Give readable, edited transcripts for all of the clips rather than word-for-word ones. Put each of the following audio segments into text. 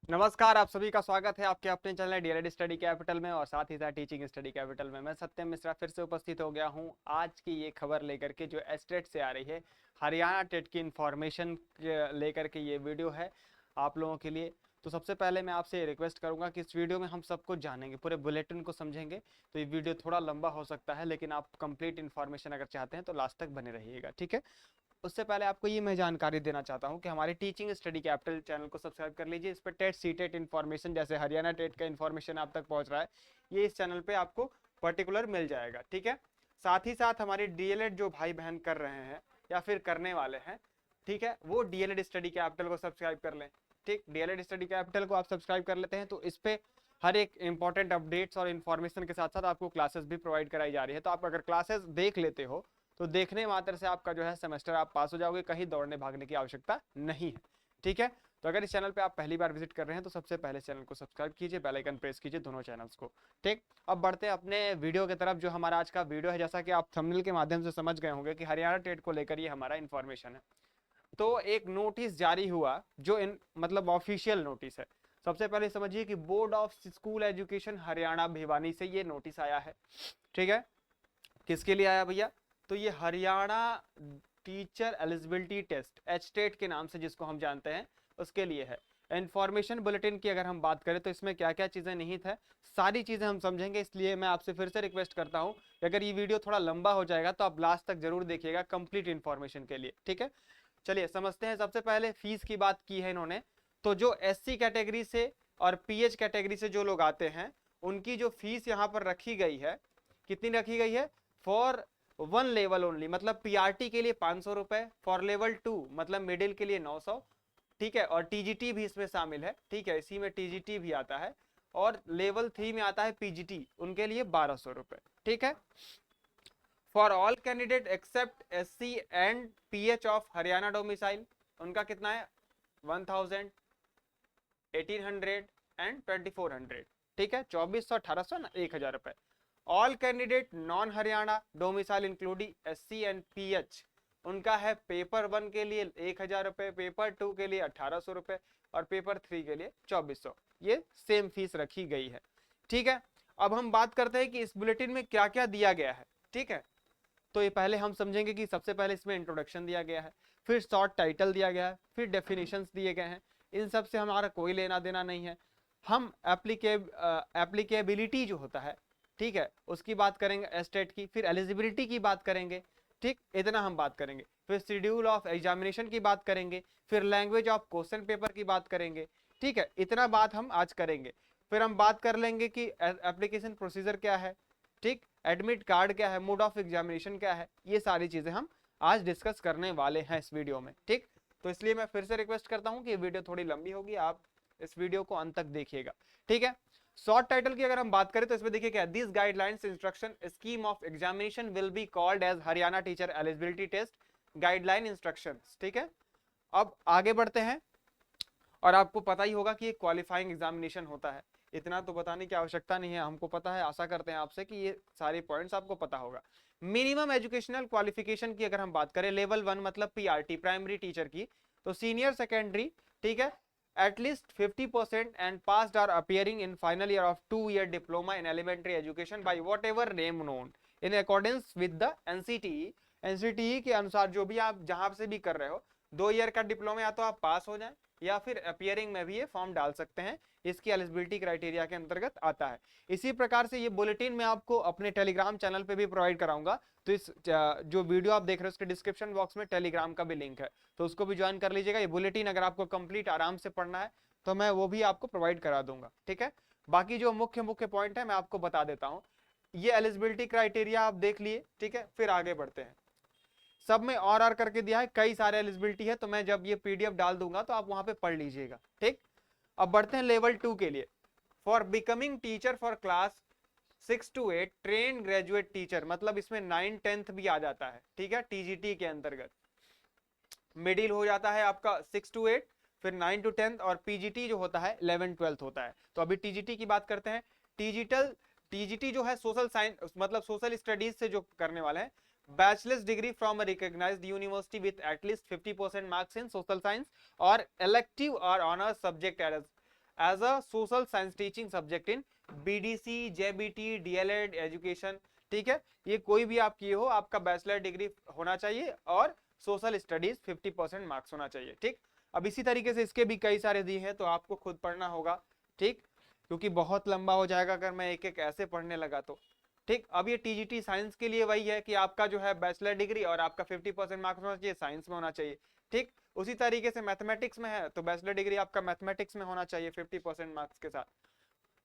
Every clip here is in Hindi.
नमस्कार, आप सभी का स्वागत है आपके अपने चैनल डीएलएड स्टडी कैपिटल में और साथ ही साथ टीचिंग स्टडी कैपिटल में। मैं सत्यम मिश्रा फिर से उपस्थित हो गया हूं आज की ये खबर लेकर के जो एस्टेट से आ रही है। हरियाणा टेट की इंफॉर्मेशन लेकर के ये वीडियो है आप लोगों के लिए। तो सबसे पहले मैं आपसे रिक्वेस्ट करूंगा कि इस वीडियो में हम सब कुछ जानेंगे, पूरे बुलेटिन को समझेंगे। तो ये वीडियो थोड़ा लंबा हो सकता है, लेकिन आप कंप्लीट इन्फॉर्मेशन अगर चाहते हैं तो लास्ट तक बने रहिएगा, ठीक है। उससे पहले आपको ये मैं जानकारी देना चाहता हूँ कि हमारे टीचिंग स्टडी कैपिटल चैनल को सब्सक्राइब कर लीजिए। इस पर टेट सीटेट इन्फॉर्मेशन, जैसे हरियाणा टेट का इन्फॉर्मेशन आप तक पहुँच रहा है, ये इस चैनल पे आपको पर्टिकुलर मिल जाएगा, ठीक है। साथ ही साथ हमारे डीएलएड जो भाई बहन कर रहे हैं या फिर करने वाले हैं, ठीक है, वो डीएलएड स्टडी कैपिटल को सब्सक्राइब कर लें। ठीक, डीएलएड स्टडी कैपिटल को आप सब्सक्राइब कर लेते हैं तो इस पे हर एक इंपॉर्टेंट अपडेट्स और इन्फॉर्मेशन के साथ साथ आपको क्लासेस भी प्रोवाइड कराई जा रही है। तो आप अगर क्लासेस देख लेते हो तो देखने मात्र से आपका जो है सेमेस्टर आप पास हो जाओगे, कहीं दौड़ने भागने की आवश्यकता नहीं है, ठीक है। तो अगर इस चैनल पे आप पहली बार विजिट कर रहे हैं तो सबसे पहले चैनल को सब्सक्राइब कीजिए, बेल आइकन प्रेस कीजिए, दोनों चैनल्स को। ठीक, अब बढ़ते हैं अपने वीडियो की तरफ। जो हमारा आज का वीडियो है, जैसा कि आप थंबनेल के माध्यम से समझ गए होंगे कि हरियाणा टेट को लेकर ये हमारा इन्फॉर्मेशन है। तो एक नोटिस जारी हुआ जो मतलब ऑफिशियल नोटिस है। सबसे पहले समझिए कि board of school education Haryana Bhiwani से ये नोटिस आया है, ठीक है। किसके लिए आया भैया? तो ये Haryana teacher eligibility test, HTET के नाम से जिसको हम जानते हैं, उसके लिए है। इंफॉर्मेशन बुलेटिन की अगर हम बात करें तो इसमें क्या क्या चीजें निहित है, सारी चीजें हम समझेंगे। इसलिए मैं आपसे फिर से रिक्वेस्ट करता हूं कि अगर ये वीडियो थोड़ा लंबा हो जाएगा तो आप लास्ट तक जरूर देखिएगा कंप्लीट इन्फॉर्मेशन के लिए, ठीक है। चलिए समझते हैं। सबसे पहले फीस की बात की है इन्होंने। तो जो एससी कैटेगरी से और पीएच कैटेगरी से जो लोग आते हैं, उनकी जो फीस यहाँ पर रखी गई है, कितनी रखी गई है? फॉर वन लेवल ओनली, मतलब पीआरटी के लिए 500 रुपए, फॉर लेवल 2 मतलब मिडिल के लिए 900, ठीक है। और टीजीटी भी इसमें शामिल है, ठीक है, इसी में टीजीटी भी आता है। और लेवल 3 में आता है पीजीटी, उनके लिए 1200 रुपए, ठीक है। For all candidate except SC and PH of Haryana domicile, उनका कितना है? 1000, 1800 एंड 2400, ठीक है। 2400, 1800 ना, 1000 रुपए। All candidate non Haryana domicile including SC and pH, उनका है पेपर 1 के लिए 1000 रुपए, पेपर 2 के लिए 1800 रुपए और पेपर 3 के लिए 2400। ये सेम फीस रखी गई है, ठीक है। अब हम बात करते हैं कि इस बुलेटिन में क्या क्या दिया गया है, ठीक है। तो ये पहले हम समझेंगे कि सबसे पहले इसमें इंट्रोडक्शन दिया गया है, फिर शॉर्ट टाइटल दिया गया है, फिर डेफिनेशंस दिए गए हैं। इन सब से हमारा कोई लेना देना नहीं है। हम एप्लीकेबिलिटी जो होता है, ठीक है, उसकी बात करेंगे एस्टेट की, फिर एलिजिबिलिटी की बात करेंगे, ठीक, इतना हम बात करेंगे। फिर शेड्यूल ऑफ एग्जामिनेशन की बात करेंगे, फिर लैंग्वेज ऑफ क्वेश्चन पेपर की बात करेंगे, ठीक है, इतना बात हम आज करेंगे। फिर हम बात कर लेंगे कि एप्लीकेशन प्रोसीजर क्या है, ठीक, एडमिट कार्ड क्या है, मोड ऑफ एग्जामिनेशन क्या है, ये सारी चीजें हम आज डिस्कस करने वाले हैं इस वीडियो में, ठीक। तो इसलिए मैं फिर से रिक्वेस्ट करता हूं कि ये वीडियो थोड़ी लंबी होगी, आप इस वीडियो को अंत तक देखिएगा, ठीक है। शॉर्ट टाइटल की अगर हम बात करें तो इसमें देखिए क्या, this guidelines instruction scheme of examination will be called as Haryana teacher eligibility test guideline instructions, ठीक है। अब आगे बढ़ते हैं। और आपको पता ही होगा कि ये क्वालिफाइंग एग्जामिनेशन होता है, इतना तो बताने की आवश्यकता नहीं है, हमको पता है। आशा करते हैं आपसे कि ये सारे पॉइंट्स आपको पता होगा। मिनिमम एजुकेशनल क्वालिफिकेशन की अगर हम बात करें, लेवल 1 मतलब पीआरटी, प्राइमरी टीचर की, तो सीनियर सेकेंडरी, ठीक है, at least 50% and passed or appearing in final year of 2-year diploma in elementary education by whatever name known in accordance with the NCTE। NCTE के अनुसार जो भी आप जहां से भी कर रहे हो, 2 ईयर का डिप्लोमा या तो आप पास हो जाए या फिर अपियरिंग में भी ये फॉर्म डाल सकते हैं, इसकी एलिजिबिलिटी क्राइटेरिया के अंतर्गत आता है। इसी प्रकार से ये बुलेटिन मैं आपको अपने टेलीग्राम चैनल पे भी प्रोवाइड कराऊंगा। तो इस जो वीडियो आप देख रहे हो उसके डिस्क्रिप्शन बॉक्स में टेलीग्राम का भी लिंक है, तो उसको भी ज्वाइन कर लीजिएगा। ये बुलेटिन अगर आपको कंप्लीट आराम से पढ़ना है तो मैं वो भी आपको प्रोवाइड करा दूंगा, ठीक है। बाकी जो मुख्य मुख्य पॉइंट है मैं आपको बता देता हूँ। ये एलिजिबिलिटी क्राइटेरिया आप देख लिए, ठीक है। फिर आगे बढ़ते हैं। सब में और करके दिया है, कई सारे एलिजिबिलिटी है, तो मैं जब ये पीडीएफ डाल दूंगा तो आप वहां पे पढ़ लीजिएगा, ठीक। अब बढ़ते हैं लेवल 2 के लिए। For becoming teacher for class 6 to 8 train graduate teacher, मतलब इसमें 9-10 भी आ जाता है, ठीक है, टीजीटी के अंतर्गत। मिडिल हो जाता है आपका 6 to 8, फिर 9 to 10, और पीजीटी जो होता है 11-12 होता है। तो अभी टीजीटी की बात करते हैं। टीजीटी जो है सोशल साइंस मतलब सोशल स्टडीज से जो करने वाले हैं, bachelors degree from a recognized university with at least 50% marks in social science और इलेक्टिव और honours subject as a social science teaching subject in BDC, JBT, DElEd education. ठीक है, ये कोई भी आप किए हो, आपका बैचलर डिग्री होना चाहिए और सोशल स्टडीज 50% मार्क्स होना चाहिए। ठीक, अब इसी तरीके से इसके भी कई सारे दिए हैं, तो आपको खुद पढ़ना होगा। ठीक, क्योंकि बहुत लंबा हो जाएगा अगर मैं एक एक ऐसे पढ़ने लगा तो। ठीक, अब ये टीजीटी साइंस के लिए वही है कि आपका जो है बैचलर डिग्री और आपका 50% मार्क्स होना चाहिए, साइंस में होना चाहिए। ठीक, उसी तरीके से मैथमेटिक्स में है तो बैचलर डिग्री आपका मैथमेटिक्स में होना चाहिए 50% मार्क्स के साथ।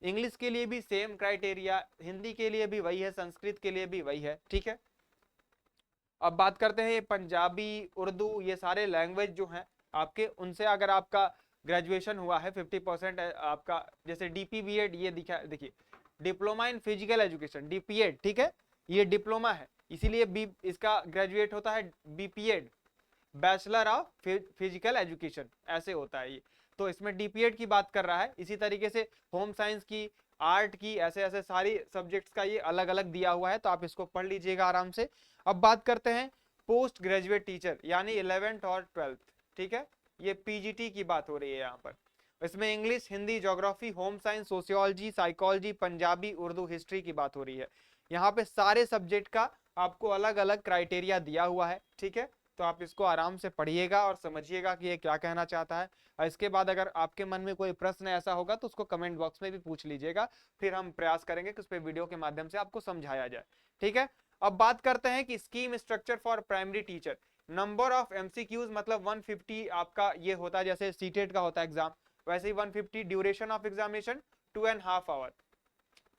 इंग्लिश के लिए भी सेम क्राइटेरिया, हिंदी के लिए भी वही है, संस्कृत के लिए भी वही है। ठीक है, अब बात करते हैं ये पंजाबी, उर्दू, ये सारे लैंग्वेज जो हैं आपके, उनसे अगर आपका ग्रेजुएशन हुआ है 50% आपका, जैसे डीपीबीएड ये दिखा, देखिए diploma in physical education, DPEd. ठीक है, ये डिप्लोमा है, इसीलिए बी इसका ग्रेजुएट होता है BPEd, bachelor of physical education, ऐसे होता है ये। तो इसमें डीपीएड की बात कर रहा है। इसी तरीके से होम साइंस की, आर्ट की, ऐसे ऐसे सारी सब्जेक्ट्स का ये अलग अलग दिया हुआ है, तो आप इसको पढ़ लीजिएगा आराम से। अब बात करते हैं पोस्ट ग्रेजुएट टीचर, यानी 11th और 12th। ठीक है, ये पीजीटी की बात हो रही है यहाँ पर। इसमें English, Hindi, geography, home science, sociology, psychology, Punjabi, Urdu, history की बात हो रही है। यहाँ पे सारे सब्जेक्ट का आपको अलग अलग क्राइटेरिया दिया हुआ है। ठीक है, तो आप इसको आराम से पढ़िएगा और समझिएगा कि ये क्या कहना चाहता है। और इसके बाद अगर आपके मन में कोई प्रश्न ऐसा होगा तो उसको कमेंट बॉक्स में भी पूछ लीजिएगा, फिर हम प्रयास करेंगे कि उस पर वीडियो के माध्यम से आपको समझाया जाए। ठीक है, अब बात करते हैं कि scheme structure for primary teacher. Number of MCQs मतलब 150 आपका ये होता है, जैसे सीटेट का होता है एग्जाम, वैसे ही 150। ड्यूरेशन ऑफ एग्जामिनेशन 2.5 आवर,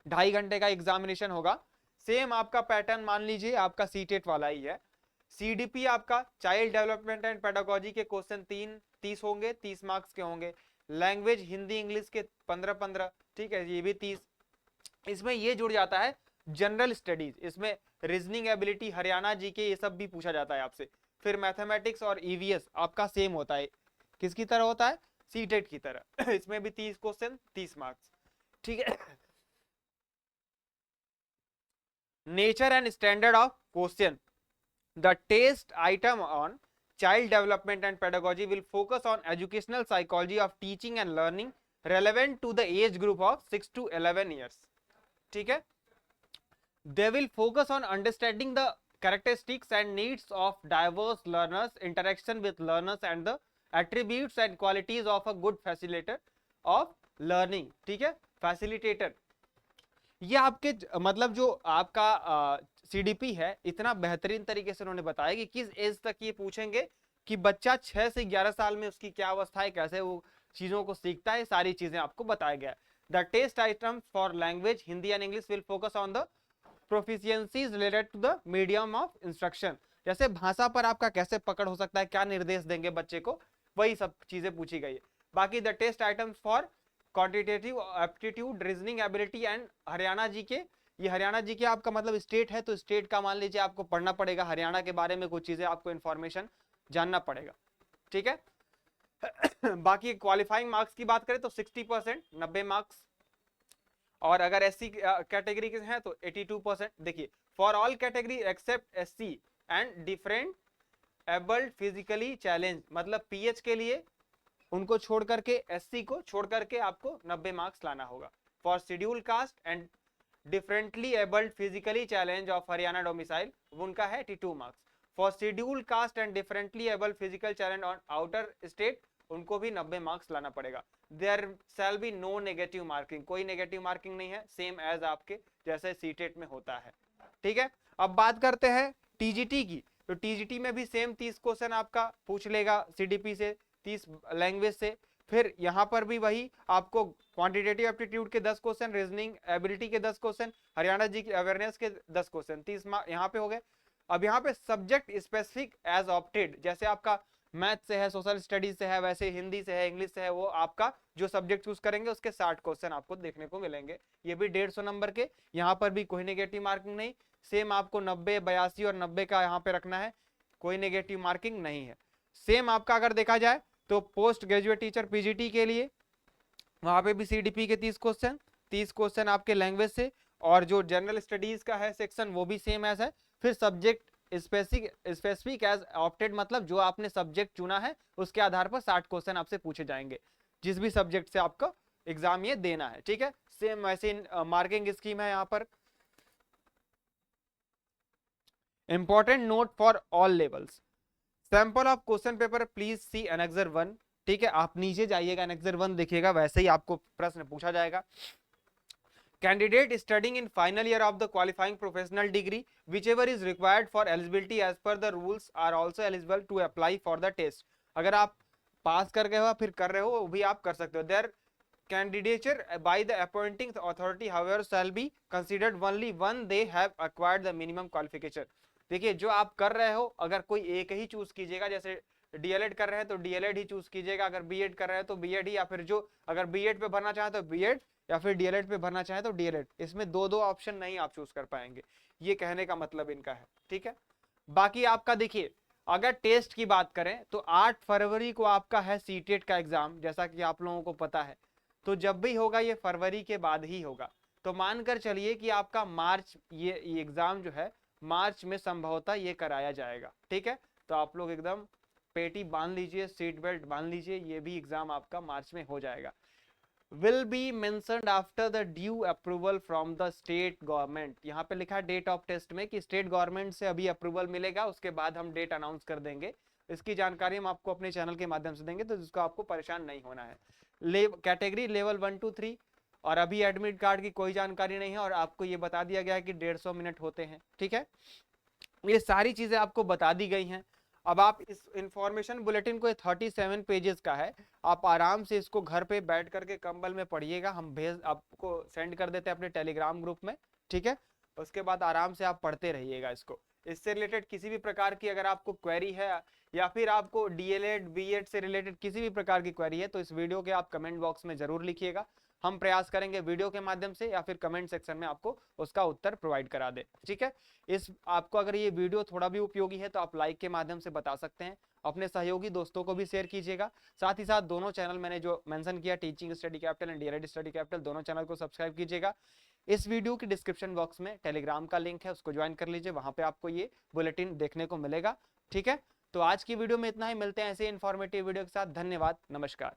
2.5 घंटे का एग्जामिनेशन होगा। सेम आपका पैटर्न मान लीजिए आपका सीटेट वाला ही है। सीडीपी आपका चाइल्ड डेवलपमेंट एंड पेडागोजी के क्वेश्चन 30 होंगे, 30 मार्क्स के होंगे। लैंग्वेज हिंदी इंग्लिश के 15-15। ठीक है, ये भी 30। इसमें ये जुड़ जाता है जनरल स्टडीज, इसमें reasoning ability, Haryana G K, ये सब भी पूछा जाता है आपसे। फिर मैथमेटिक्स और ईवीएस आपका सेम होता है, किसकी तरह होता है, सीटेट की तरह। इसमें भी 30 क्वेश्चन, 30 मार्क्स। ठीक है, nature and standard of question. The test item on child development and pedagogy will focus on educational psychology of teaching and learning relevant to the age group of 6 to 11 years. ठीक है, they will focus on understanding the characteristics and needs of diverse learners, interaction with learners and the attributes and qualities of a good facilitator of learning. ठीक है, facilitator, ये आपके मतलब जो आपका सीडीपी है, इतना बेहतरीन तरीके से उन्होंने बताया कि किस एज तक ये पूछेंगे कि बच्चा 6 से 11 साल में उसकी क्या अवस्था है, कैसे वो चीजों को सीखता है, सारी चीजें आपको बताया गया है। The test items for language Hindi and English will focus on the proficiencies related to the medium of instruction, जैसे भाषा पर आपका कैसे पकड़ हो सकता है, क्या निर्देश देंगे बच्चे को, वही सब चीजें पूछी गई है। बाकी the test items for quantitative aptitude, reasoning ability and Haryana G K, ये हरियाणा जी के आपका मतलब स्टेट है, तो स्टेट का मान लीजिए आपको पढ़ना पड़ेगा, हरियाणा के बारे में कुछ चीजें आपको इंफॉर्मेशन जानना पड़ेगा। ठीक है, बाकी क्वालिफाइंग मार्क्स की बात करें तो 60%, 90 मार्क्स। और अगर एससी कैटेगरी के हैं तो 82%। देखिए, for all category except SC and different abled physically challenge, मतलब पीएच के लिए उनको छोड़ करके, एससी को छोड़ करके आपको 90 मार्क्स लाना होगा। For schedule caste and differently abled physically challenge of Haryana domicile, उनका है 82 marks. For schedule caste and differently abled physical challenge on outer state, उनको भी 90 मार्क्स लाना पड़ेगा। There shall be no negative marking, कोई नेगेटिव मार्किंग नहीं है, सेम एज आपके जैसे सीटेट में होता है। ठीक है, अब बात करते हैं टीजीटी की, तो टीजीटी में भी सेम 30 क्वेश्चन आपका पूछ लेगा सीडीपी से, 30 लैंग्वेज से। फिर यहाँ पर भी वही आपको क्वांटिटेटिव एप्टीट्यूड के 10 क्वेश्चन, रीजनिंग एबिलिटी के 10 क्वेश्चन, हरियाणा जी की अवेयरनेस के 10 क्वेश्चन, 30 यहाँ पे हो गए। अब यहाँ पे सब्जेक्ट स्पेसिफिक एज ऑप्टेड, जैसे आपका मैथ से है, सोशल स्टडीज से है, वैसे हिंदी से है, इंग्लिश से है, वो आपका जो सब्जेक्ट चूज करेंगे उसके 60 क्वेश्चन आपको देखने को मिलेंगे, ये भी 150 नंबर के। यहाँ पर भी कोई नेगेटिव मार्किंग नहीं, सेम आपको 90, 82 और 90 का यहाँ पे रखना है, कोई नेगेटिव मार्किंग नहीं है। सेम आपका अगर देखा जाए तो पोस्ट ग्रेजुएट टीचर पीजीटी के लिए वहां पे भी सीडीपी के 30 क्वेश्चन आपके लैंग्वेज से, और जो जनरल स्टडीज का है सेक्शन वो भी सेम एज है। फिर सब्जेक्ट स्पेसिफिक एज ऑप्टेड, मतलब जो आपने सब्जेक्ट चुना है उसके आधार पर 60 क्वेश्चन आपसे पूछे जाएंगे, जिस भी सब्जेक्ट से आपका एग्जाम ये देना है, ठीक है। सेम वैसे मार्किंग स्कीम है यहाँ पर। Important note for all levels, sample of question paper please see annexure 1, ठीक है। आप नीचे जाइएगा, एनेक्सर 1 देखिएगा, वैसे ही आपको प्रश्न पूछा जाएगा। Candidate studying in final year of the qualifying professional degree, whichever is required for eligibility as per the rules, are also eligible to apply for the test. अगर आप पास कर गए हो फिर कर रहे हो वो भी आप कर सकते हो। Their candidature by the appointing authority however shall be considered only one they have acquired the minimum qualification। देखिए जो आप कर रहे हो, अगर कोई एक ही चूज कीजिएगा, जैसे डीएलएड कर रहे हैं तो डीएलएड ही चूज कीजिएगा, अगर बीएड कर रहे हैं तो बीएड ही, या फिर जो अगर बीएड पे भरना चाहे तो बीएड, या फिर डीएलएड पे भरना चाहे तो डीएलएड। इसमें दो दो ऑप्शन नहीं आप चूज कर पाएंगे, ये कहने का मतलब इनका है, ठीक है। बाकी आपका देखिए, अगर टेस्ट की बात करें तो 8 फरवरी को आपका है सीटेट का एग्जाम, जैसा कि आप लोगों को पता है। तो जब भी होगा ये फरवरी के बाद ही होगा। तो मानकर चलिए कि आपका मार्च ये एग्जाम जो है मार्च में संभवतः ये कराया जाएगा, ठीक है। तो आप लोग एकदम पेटी बांध लीजिए, सीट बेल्ट बांध लीजिए, ये भी एग्जाम आपका मार्च में हो जाएगा। will be mentioned after the due approval from the state government। यहाँ पे लिखा है डेट ऑफ टेस्ट में कि स्टेट गवर्नमेंट से अभी अप्रूवल मिलेगा, उसके बाद हम डेट अनाउंस कर देंगे। इसकी जानकारी हम आपको अपने चैनल के माध्यम से देंगे, तो जिसको आपको परेशान नहीं होना है। कैटेगरी लेवल 1 2 3, और अभी एडमिट कार्ड की कोई जानकारी नहीं है, और आपको ये बता दिया गया है कि 150 मिनट होते हैं, ठीक है। ये सारी चीजें आपको बता दी गई हैं। अब आप इस इंफॉर्मेशन बुलेटिन को 37 पेजेस का है, आप आराम से इसको घर पे बैठ करके कंबल में पढ़िएगा, हम भेज आपको सेंड कर देते हैं अपने टेलीग्राम ग्रुप में, ठीक है। उसके बाद आराम से आप पढ़ते रहिएगा इसको। इससे रिलेटेड किसी भी प्रकार की अगर आपको क्वेरी है, या फिर आपको डीएलएड बीएड से रिलेटेड किसी भी प्रकार की क्वेरी है, तो इस वीडियो के आप कमेंट बॉक्स में जरूर लिखिएगा। हम प्रयास करेंगे वीडियो के माध्यम से या फिर कमेंट सेक्शन में आपको उसका उत्तर प्रोवाइड करा दे, ठीक है। इस आपको अगर ये वीडियो थोड़ा भी उपयोगी है तो आप लाइक के माध्यम से बता सकते हैं, अपने सहयोगी दोस्तों को भी शेयर कीजिएगा। साथ ही साथ दोनों चैनल मैंने जो मेंशन किया, teaching study capital and DElEd study capital, दोनों चैनल को सब्सक्राइब कीजिएगा। इस वीडियो की डिस्क्रिप्शन बॉक्स में टेलीग्राम का लिंक है, उसको ज्वाइन कर लीजिए, वहां पे आपको ये बुलेटिन देखने को मिलेगा, ठीक है। तो आज की वीडियो में इतना ही, मिलते हैं ऐसे इंफॉर्मेटिव वीडियो के साथ। धन्यवाद, नमस्कार।